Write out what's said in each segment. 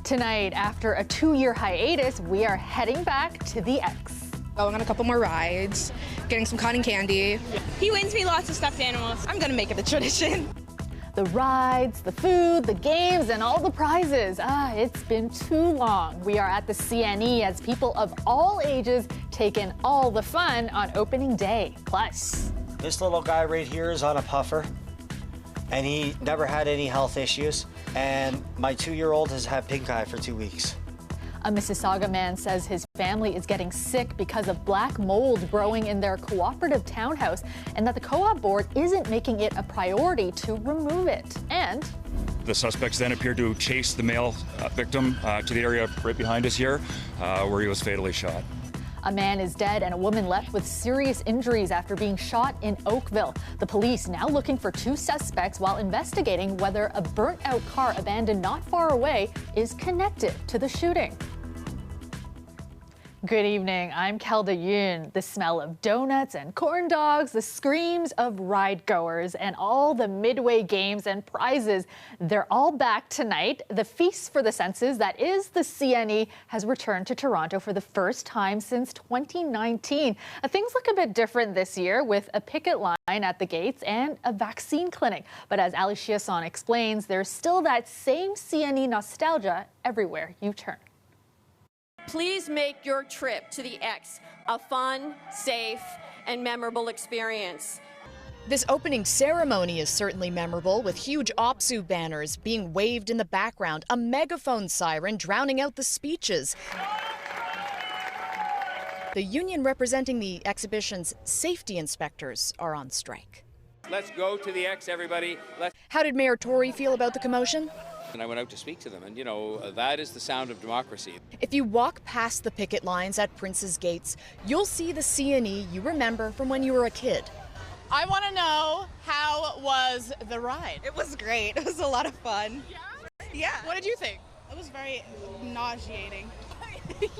Tonight, after a 2-year hiatus, we are heading back to the X. Going on a couple more rides, getting some cotton candy. He wins me lots of stuffed animals. I'm gonna make it a tradition. The rides, the food, the games, and all the prizes. It's been too long. We are at the CNE as people of all ages take in all the fun on opening day. Plus, this little guy right here is on a puffer, and he never had any health issues. And my 2-year-old has had pink eye for 2 weeks. A Mississauga man says his family is getting sick because of black mold growing in their cooperative townhouse and that the co-op board isn't making it a priority to remove it. And the suspects then appeared to chase the male victim to the area right behind us here, where he was fatally shot. A man is dead and a woman left with serious injuries after being shot in Oakville. The police now looking for 2 suspects while investigating whether a burnt-out car abandoned not far away is connected to the shooting. Good evening, I'm Kelda Yoon. The smell of donuts and corn dogs, the screams of ride goers, and all the midway games and prizes, they're all back tonight. The feast for the senses that is the CNE has returned to Toronto for the first time since 2019. Things look a bit different this year with a picket line at the gates and a vaccine clinic. But as Ali Chiasson explains, there's still that same CNE nostalgia everywhere you turn. Please make your trip to the X a fun, safe, and memorable experience. This opening ceremony is certainly memorable, with huge OPSU banners being waved in the background, a megaphone siren drowning out the speeches. The union representing the exhibition's safety inspectors are on strike. Let's go to the X, everybody. How did Mayor Tory feel about the commotion? And I went out to speak to them, and that is the sound of democracy. If you walk past the picket lines at Prince's Gates, you'll see the CNE you remember from when you were a kid. I want to know, how was the ride? It was great. It was a lot of fun. Yeah. What did you think? It was very nauseating.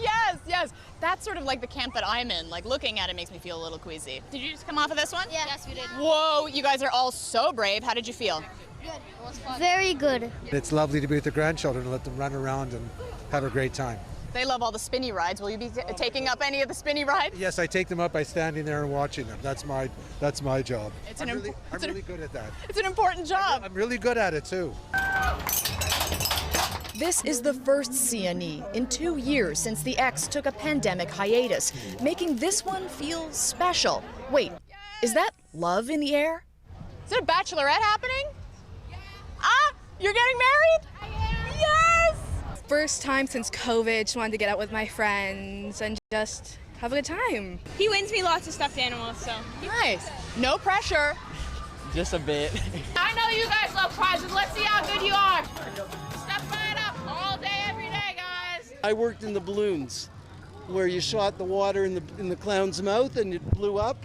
Yes. That's sort of like the camp that I'm in. Like, looking at it makes me feel a little queasy. Did you just come off of this one? Yeah. Yes, we did. Whoa, you guys are all so brave. How did you feel? Good. It was fun. Very good. It's lovely to be with the grandchildren and let them run around and have a great time. They love all the spinny rides. Will you be taking up any of the spinny rides? Yes, I take them up by standing there and watching them. That's my job. I'm really good at that. It's an important job. I'm really good at it too. This is the first CNE in 2 years since the X took a pandemic hiatus, making this one feel special. Wait, is that love in the air? Is it a bachelorette happening? You're getting married? I am. Yes! First time since COVID, just wanted to get out with my friends and just have a good time. He wins me lots of stuffed animals, so. Nice. No pressure. Just a bit. I know you guys love prizes. Let's see how good you are. Step right up all day, every day, guys. I worked in the balloons where you shot the water in the clown's mouth and it blew up,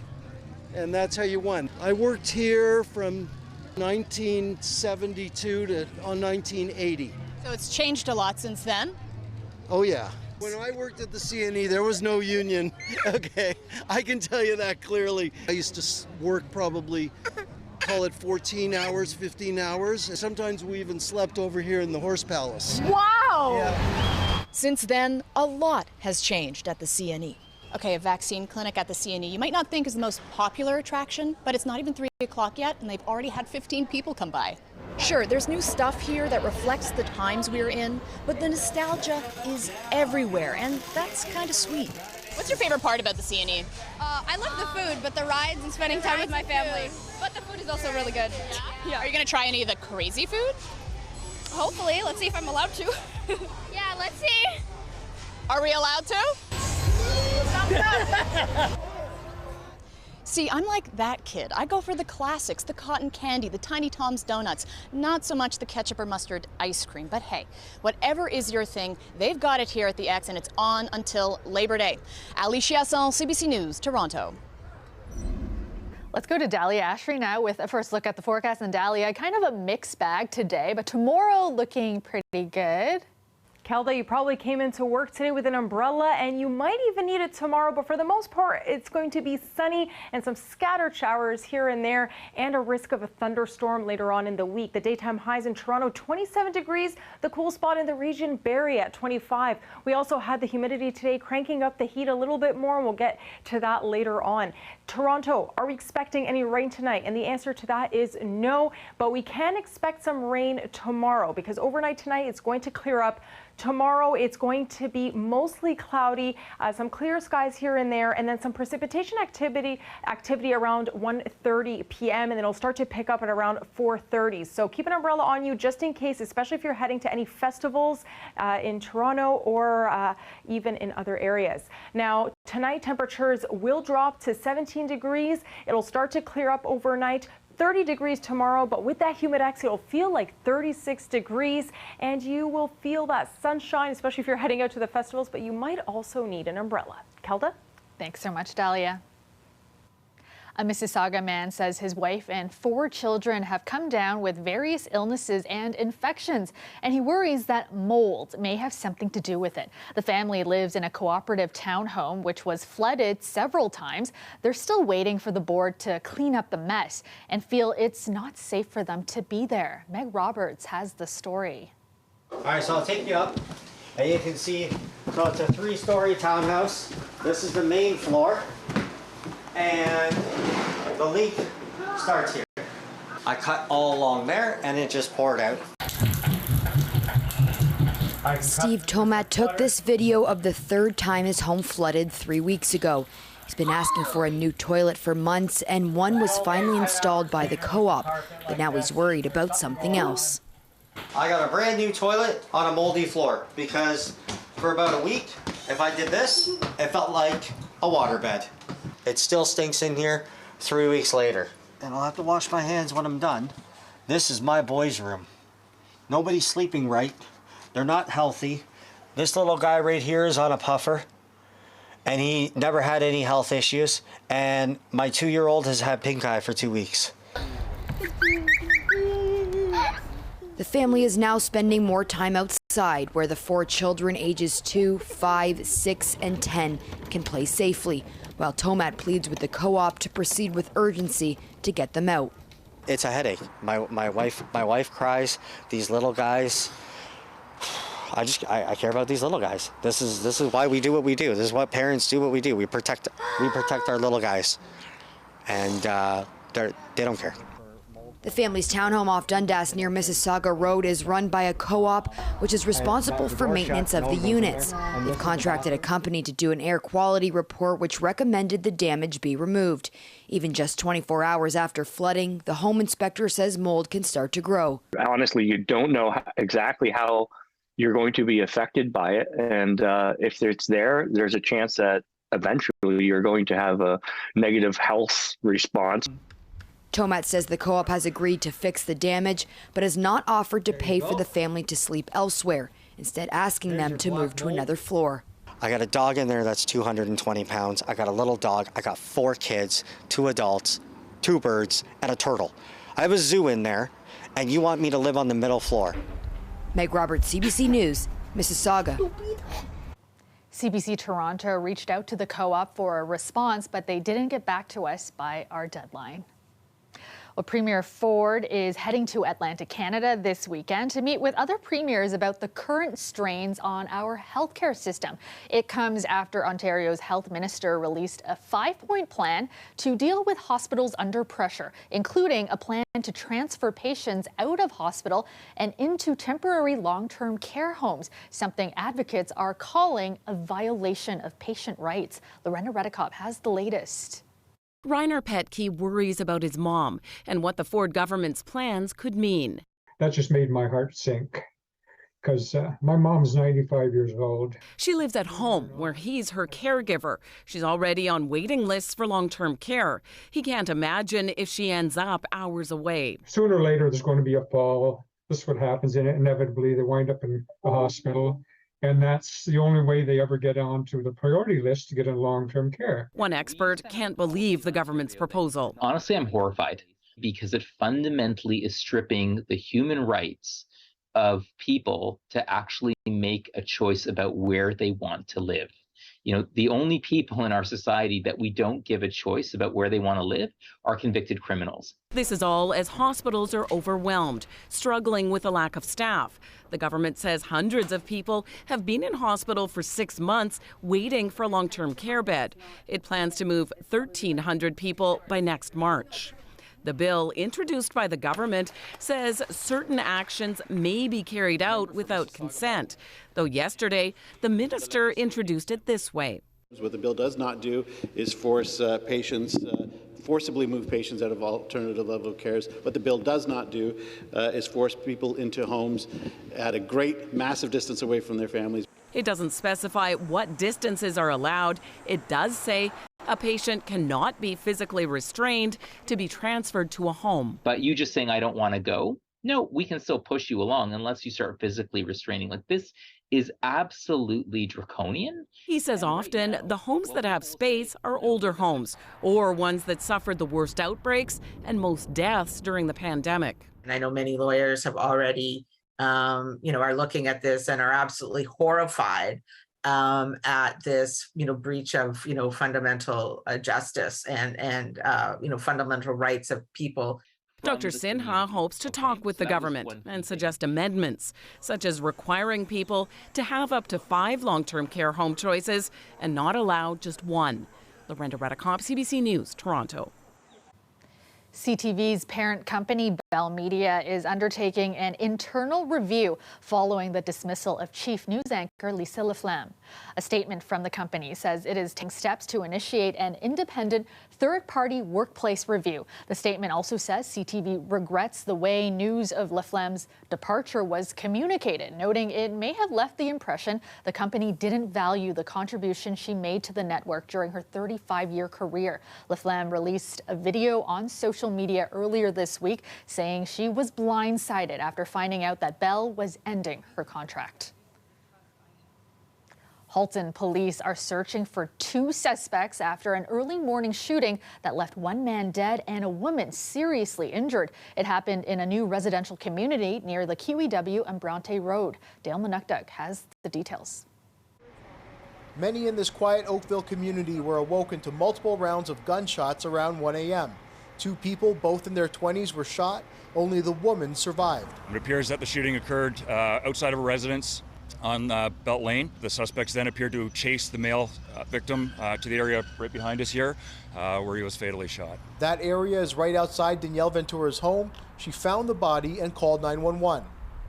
and that's how you won. I worked here from 1972 to 1980. So it's changed a lot since then? Oh yeah. When I worked at the CNE, there was no union. Okay, I can tell you that clearly. I used to work probably, call it 14 hours, 15 hours. And sometimes we even slept over here in the Horse Palace. Wow! Yeah. Since then, a lot has changed at the CNE. Okay, a vaccine clinic at the CNE, you might not think is the most popular attraction, but it's not even 3 o'clock yet, and they've already had 15 people come by. Sure, there's new stuff here that reflects the times we're in, but the nostalgia is everywhere, and that's kind of sweet. What's your favorite part about the CNE? I love the food, but the rides and spending time with my family. But the food is also really good. Yeah. Are you going to try any of the crazy food? Hopefully. Let's see if I'm allowed to. Yeah, let's see. Are we allowed to? See, I'm like that kid. I go for the classics, the cotton candy, the Tiny Tom's donuts, not so much the ketchup or mustard ice cream. But hey, whatever is your thing, they've got it here at the X, and it's on until Labor Day. Ali Chiasson, CBC News, Toronto. Let's go to Dahlia Ashry now with a first look at the forecast. And Dahlia, kind of a mixed bag today, but tomorrow looking pretty good. Kelda, you probably came into work today with an umbrella and you might even need it tomorrow, but for the most part, it's going to be sunny and some scattered showers here and there and a risk of a thunderstorm later on in the week. The daytime highs in Toronto, 27 degrees, the cool spot in the region, Barrie at 25. We also had the humidity today cranking up the heat a little bit more, and we'll get to that later on. Toronto, are we expecting any rain tonight? And the answer to that is no, but we can expect some rain tomorrow because overnight tonight it's going to clear up. Tomorrow, it's going to be mostly cloudy, some clear skies here and there, and then some precipitation activity around 1:30 p.m. and then it'll start to pick up at around 4:30. So keep an umbrella on you just in case, especially if you're heading to any festivals in Toronto or even in other areas. Now, tonight temperatures will drop to 17 degrees. It'll start to clear up overnight. 30 degrees tomorrow, but with that humidex, it'll feel like 36 degrees, and you will feel that sunshine, especially if you're heading out to the festivals, but you might also need an umbrella. Kelda? Thanks so much, Dahlia. A Mississauga man says his wife and 4 children have come down with various illnesses and infections, and he worries that mold may have something to do with it. The family lives in a cooperative townhome, which was flooded several times. They're still waiting for the board to clean up the mess and feel it's not safe for them to be there. Meg Roberts has the story. All right, so I'll take you up, and you can see, so it's a 3-story townhouse. This is the main floor. And the leak starts here. I cut all along there and it just poured out. Steve Tomat took this video of the 3rd time his home flooded 3 weeks ago. He's been asking for a new toilet for months and one was finally installed by the co-op, but now he's worried about something else. I got a brand new toilet on a moldy floor because for about a week, if I did this, it felt like a waterbed. It still stinks in here 3 weeks later. And I'll have to wash my hands when I'm done. This is my boys' room. Nobody's sleeping right. They're not healthy. This little guy right here is on a puffer. And he never had any health issues. And my 2-year-old has had pink eye for 2 weeks. The family is now spending more time outside where the 4 children ages 2, 5, 6, and 10 can play safely, while Tomat pleads with the co-op to proceed with urgency to get them out. It's a headache. My wife cries. These little guys, I care about these little guys. This is why we do what we do. This is what parents do what we do. We protect our little guys. And they don't care. The family's townhome off Dundas near Mississauga Road is run by a co-op, which is responsible for maintenance of the units. They've contracted a company to do an air quality report, which recommended the damage be removed. Even just 24 hours after flooding, the home inspector says mold can start to grow. Honestly, you don't know exactly how you're going to be affected by it. And if it's there, there's a chance that eventually you're going to have a negative health response. Tomat says the co-op has agreed to fix the damage, but has not offered to pay for the family to sleep elsewhere, instead asking them to move to another floor. I got a dog in there that's 220 pounds. I got a little dog. I got 4 kids, 2 adults, 2 birds, and a turtle. I have a zoo in there, and you want me to live on the middle floor. Meg Roberts, CBC News, Mississauga. CBC Toronto reached out to the co-op for a response, but they didn't get back to us by our deadline. Well, Premier Ford is heading to Atlantic Canada this weekend to meet with other premiers about the current strains on our healthcare system. It comes after Ontario's health minister released a 5-point plan to deal with hospitals under pressure, including a plan to transfer patients out of hospital and into temporary long-term care homes, something advocates are calling a violation of patient rights. Lorena Redekop has the latest. Reiner Petke worries about his mom and what the Ford government's plans could mean. That just made my heart sink because my mom's 95 years old. She lives at home where he's her caregiver. She's already on waiting lists for long-term care. He can't imagine if she ends up hours away. Sooner or later, there's going to be a fall. This is what happens, and inevitably they wind up in the hospital. And that's the only way they ever get onto the priority list to get in long-term care. One expert can't believe the government's proposal. Honestly, I'm horrified because it fundamentally is stripping the human rights of people to actually make a choice about where they want to live. You know, the only people in our society that we don't give a choice about where they want to live are convicted criminals. This is all as hospitals are overwhelmed, struggling with a lack of staff. The government says hundreds of people have been in hospital for 6 months waiting for a long-term care bed. It plans to move 1,300 people by next March. The bill, introduced by the government, says certain actions may be carried out without consent, though yesterday the minister introduced it this way. What the bill does not do is forcibly move patients out of alternative level of cares. What the bill does not do is force people into homes at a great, massive distance away from their families. It doesn't specify what distances are allowed. It does say a patient cannot be physically restrained to be transferred to a home. But you just saying, I don't want to go, no, we can still push you along unless you start physically restraining. Like, this is absolutely draconian. He says often the homes that have space are older homes or ones that suffered the worst outbreaks and most deaths during the pandemic. And I know many lawyers have already, are looking at this and are absolutely horrified at this, breach of, fundamental justice and fundamental rights of people. Dr. Sinha hopes to talk with the government and suggest amendments, such as requiring people to have up to 5 long-term care home choices and not allow just one. Lorenda Redicop, CBC News, Toronto. CTV's parent company, Bell Media, is undertaking an internal review following the dismissal of chief news anchor Lisa Laflamme. A statement from the company says it is taking steps to initiate an independent third-party workplace review. The statement also says CTV regrets the way news of Laflamme's departure was communicated, noting it may have left the impression the company didn't value the contribution she made to the network during her 35-year career. Laflamme released a video on social media earlier this week saying she was blindsided after finding out that Bell was ending her contract. Halton police are searching for 2 suspects after an early morning shooting that left 1 man dead and a woman seriously injured. It happened in a new residential community near the QEW and Bronte Road. Dale Manukduk has the details. Many in this quiet Oakville community were awoken to multiple rounds of gunshots around 1 a.m. 2 people, both in their 20s, were shot. Only the woman survived. It appears that the shooting occurred outside of a residence on Belt Lane. The suspects then appeared to chase the male victim to the area right behind us here, where he was fatally shot. That area is right outside Danielle Ventura's home. She found the body and called 911.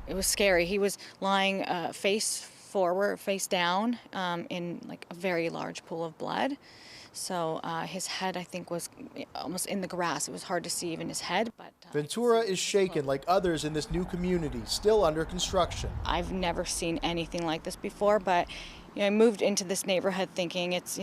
It was scary. He was lying face forward, face down, in like a very large pool of blood. So his head, I think, was almost in the grass. It was hard to see even his head. But Ventura is shaken like others in this new community, still under construction. I've never seen anything like this before, but I moved into this neighborhood thinking it's,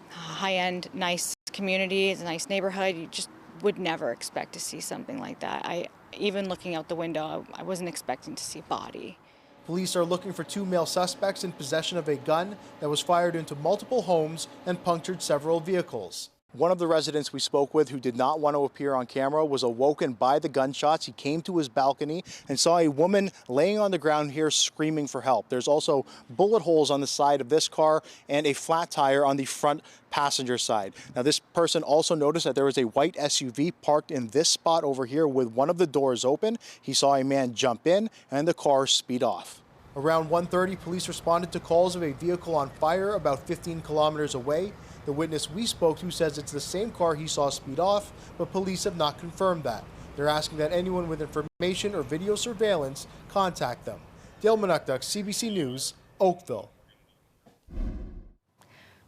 high-end, nice community, it's a nice neighborhood. You just would never expect to see something like that. Even looking out the window, I wasn't expecting to see a body. Police are looking for 2 male suspects in possession of a gun that was fired into multiple homes and punctured several vehicles. One of the residents we spoke with who did not want to appear on camera was awoken by the gunshots. He came to his balcony and saw a woman laying on the ground here screaming for help. There's also bullet holes on the side of this car and a flat tire on the front passenger side. Now, this person also noticed that there was a white SUV parked in this spot over here with one of the doors open. He saw a man jump in and the car speed off. Around 1:30, police responded to calls of a vehicle on fire about 15 kilometers away. The witness we spoke to says it's the same car he saw speed off, but police have not confirmed that. They're asking that anyone with information or video surveillance contact them. Dale Manukduk, CBC News, Oakville.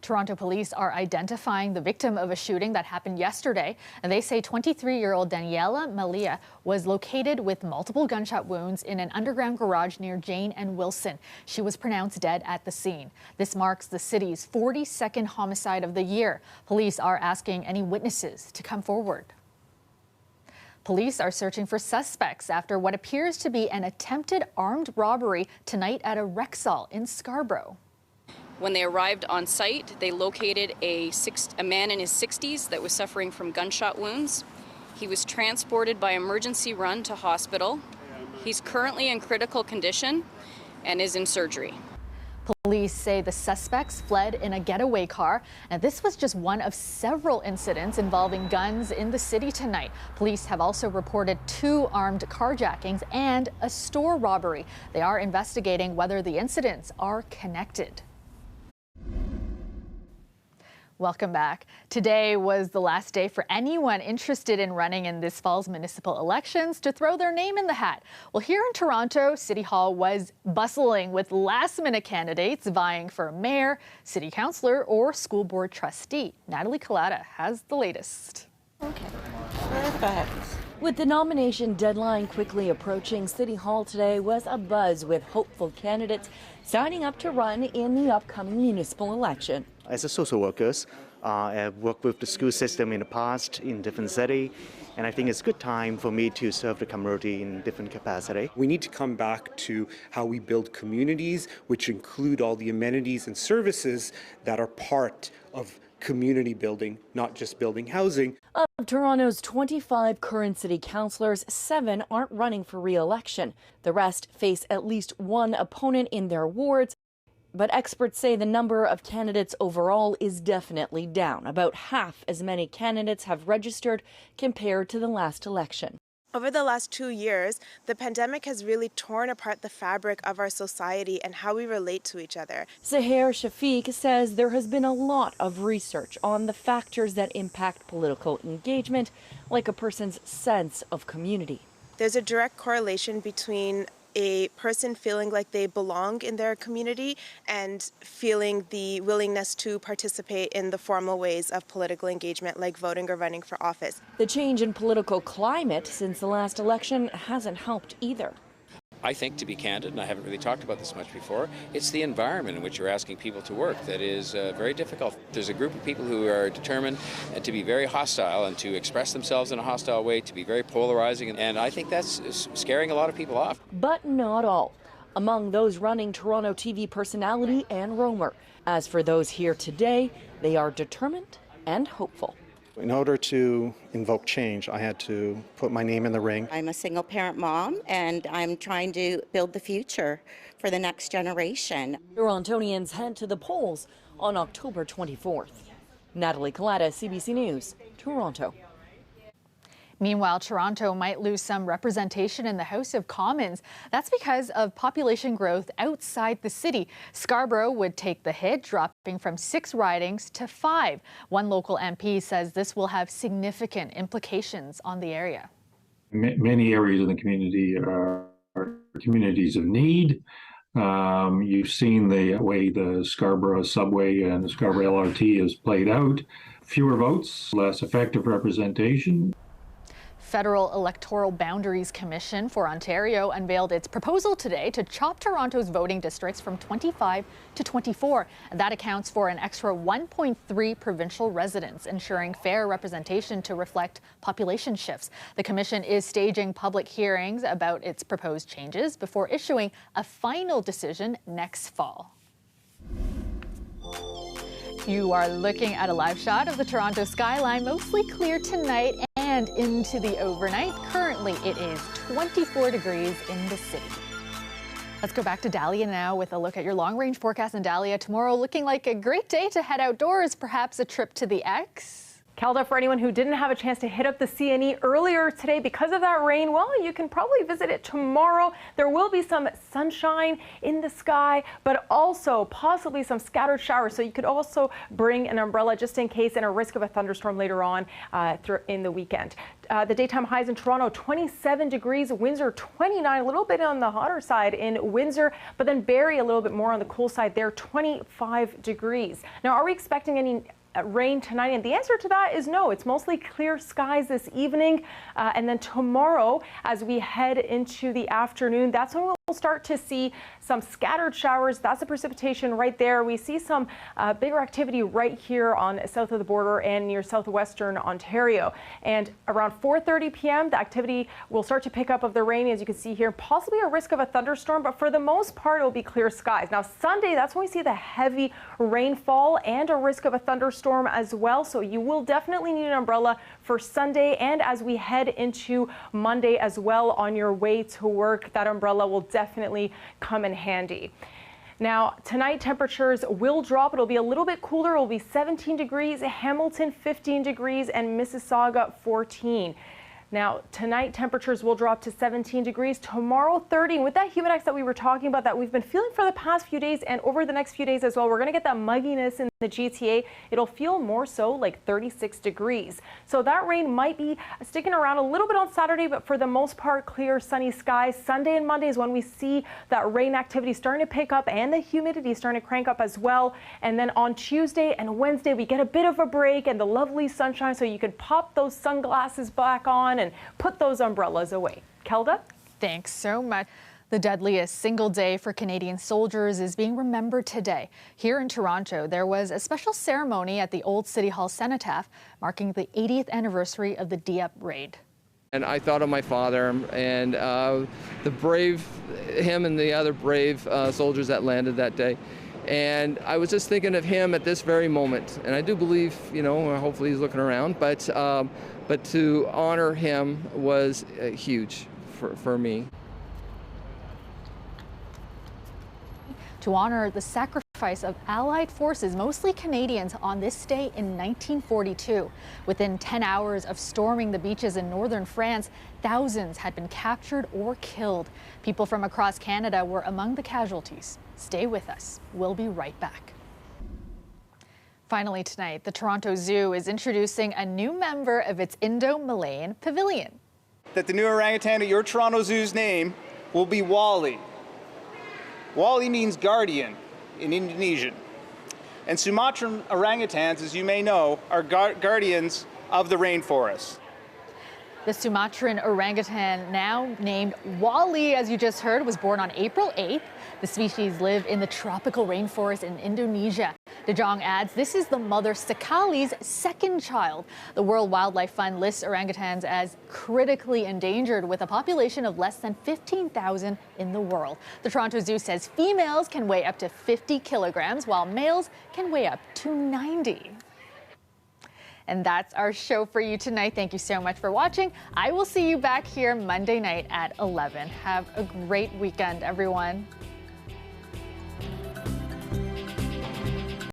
Toronto police are identifying the victim of a shooting that happened yesterday, and they say 23-year-old Daniela Malia was located with multiple gunshot wounds in an underground garage near Jane and Wilson. She was pronounced dead at the scene. This marks the city's 42nd homicide of the year. Police are asking any witnesses to come forward. Police are searching for suspects after what appears to be an attempted armed robbery tonight at a Rexall in Scarborough. When they arrived on site, they located a man in his 60s that was suffering from gunshot wounds. He was transported by emergency run to hospital. He's currently in critical condition and is in surgery. Police say the suspects fled in a getaway car, and this was just one of several incidents involving guns in the city tonight. Police have also reported 2 armed carjackings and a store robbery. They are investigating whether the incidents are connected. Welcome back. Today was the last day for anyone interested in running in this fall's municipal elections to throw their name in the hat. Well, here in Toronto, City Hall was bustling with last-minute candidates vying for mayor, city councillor, or school board trustee. Natalie Collada has the latest. With the nomination deadline quickly approaching, City Hall today was abuzz with hopeful candidates signing up to run in the upcoming municipal election. As a social worker, I've worked with the school system in the past in different cities, and I think it's a good time for me to serve the community in different capacity. We need to come back to how we build communities, which include all the amenities and services that are part of community building, not just building housing. Of Toronto's 25 current city councillors, 7 aren't running for re-election. The rest face at least one opponent in their wards. But experts say the number of candidates overall is definitely down. About half as many candidates have registered compared to the last election. Over the last 2 years, the pandemic has really torn apart the fabric of our society and how we relate to each other. Zahair Shafiq says there has been a lot of research on the factors that impact political engagement, like a person's sense of community. There's a direct correlation between a person feeling like they belong in their community and feeling the willingness to participate in the formal ways of political engagement, like voting or running for office. The change in political climate since the last election hasn't helped either. I think, to be candid, and I haven't really talked about this much before, it's the environment in which you're asking people to work that is very difficult. There's a group of people who are determined to be very hostile and to express themselves in a hostile way, to be very polarizing, and I think that's scaring a lot of people off. But not all. Among those running, Toronto TV personality Ann Romer. As for those here today, they are determined and hopeful. In order to invoke change, I had to put my name in the ring. I'm a single parent mom, and I'm trying to build the future for the next generation. Torontonians head to the polls on October 24th. Natalie Collada, CBC News, Toronto. Meanwhile, Toronto might lose some representation in the House of Commons. That's because of population growth outside the city. Scarborough would take the hit, dropping from 6 ridings to 5. One local MP says this will have significant implications on the area. Many areas of the community are communities of need. You've seen the way the Scarborough subway and the Scarborough LRT has played out. Fewer votes, less effective representation. Federal Electoral Boundaries Commission for Ontario unveiled its proposal today to chop Toronto's voting districts from 25 to 24. That accounts for an extra 1.3 provincial residents, ensuring fair representation to reflect population shifts. The commission is staging public hearings about its proposed changes before issuing a final decision next fall. You are looking at a live shot of the Toronto skyline, mostly clear tonight and into the overnight. Currently, it is 24 degrees in the city. Let's go back to Dahlia now with a look at your long-range forecast. And Dahlia, tomorrow looking like a great day to head outdoors, perhaps a trip to the X. Kelda, for anyone who didn't have a chance to hit up the CNE earlier today because of that rain, well, you can probably visit it tomorrow. There will be some sunshine in the sky, but also possibly some scattered showers. So you could also bring an umbrella just in case, and a risk of a thunderstorm later on in the weekend. The daytime highs in Toronto, 27 degrees, Windsor 29, a little bit on the hotter side in Windsor, but then Barrie a little bit more on the cool side there, 25 degrees. Now, are we expecting any rain tonight? And the answer to that is no. It's mostly clear skies this evening. And then tomorrow, as we head into the afternoon, that's when we'll We'll start to see some scattered showers. That's the precipitation right there. We see some bigger activity right here on south of the border and near southwestern Ontario. And around 4:30 p.m., the activity will start to pick up of the rain, as you can see here. Possibly a risk of a thunderstorm, but for the most part, it will be clear skies. Now, Sunday, that's when we see the heavy rainfall and a risk of a thunderstorm as well. So you will definitely need an umbrella for Sunday and as we head into Monday as well on your way to work. That umbrella will definitely come in handy. Now, tonight temperatures will drop. It'll be a little bit cooler. It will be 17 degrees, Hamilton 15 degrees, and Mississauga 14. Now, tonight temperatures will drop to 17 degrees, tomorrow 30. And with that humidex that we were talking about that we've been feeling for the past few days and over the next few days as well, we're going to get that mugginess in the GTA. It'll feel more so like 36 degrees. So that rain might be sticking around a little bit on Saturday, but for the most part, clear sunny skies. Sunday and Monday is when we see that rain activity starting to pick up and the humidity starting to crank up as well. And then on Tuesday and Wednesday, we get a bit of a break and the lovely sunshine, so you can pop those sunglasses back on and put those umbrellas away. Kelda? Thanks so much. The deadliest single day for Canadian soldiers is being remembered today. Here in Toronto, there was a special ceremony at the Old City Hall Cenotaph marking the 80th anniversary of the Dieppe raid. And I thought of my father and him and the other brave soldiers that landed that day. And I was just thinking of him at this very moment. And I do believe, hopefully he's looking around, but to honor him was huge for me. To honor the sacrifice of Allied forces, mostly Canadians, on this day in 1942. Within 10 hours of storming the beaches in northern France, thousands had been captured or killed. People from across Canada were among the casualties. Stay with us. We'll be right back. Finally tonight, the Toronto Zoo is introducing a new member of its Indo-Malayan pavilion. That the new orangutan at your Toronto Zoo's name will be Wally. Wally means guardian in Indonesian. And Sumatran orangutans, as you may know, are guardians of the rainforest. The Sumatran orangutan, now named Wally, as you just heard, was born on April 8th. The species live in the tropical rainforest in Indonesia. De Jong adds this is the mother Sekali's second child. The World Wildlife Fund lists orangutans as critically endangered, with a population of less than 15,000 in the world. The Toronto Zoo says females can weigh up to 50 kilograms, while males can weigh up to 90. And that's our show for you tonight. Thank you so much for watching. I will see you back here Monday night at 11. Have a great weekend, everyone.